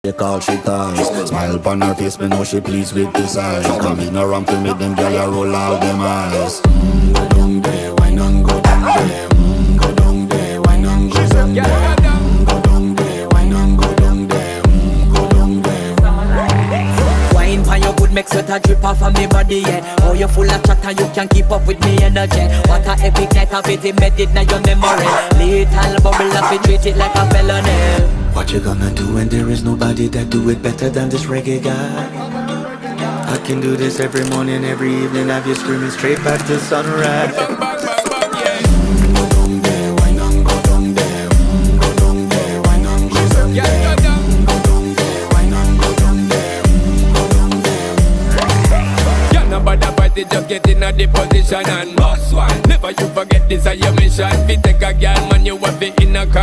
They call she ties. Smile upon her face, me know she pleased with this eyes. Come in around to make them girl a roll out them eyes. Go down there, why not go down there? Go down there, why not go down there? Go down there, why not go down there? Go down there. Wine pan your good, make sweat a drip off of me body, yeah. Oh, you full of chatter, you can keep up with me energy. What a epic night of it, embedded in your memory. Little bubble up, it treat it like a felony. What you gonna do when there is nobody that do it better than this reggae guy? I can do this every morning, every evening, have you screaming straight back to sunrise. Go down there, why not go down there? Go down there, why not go down there? Go down there, why not go down there? Go down there. You're not bad about it, just get in a the position and boss one. Never you forget this is your mission. If you take a girl, man, you have it in a con.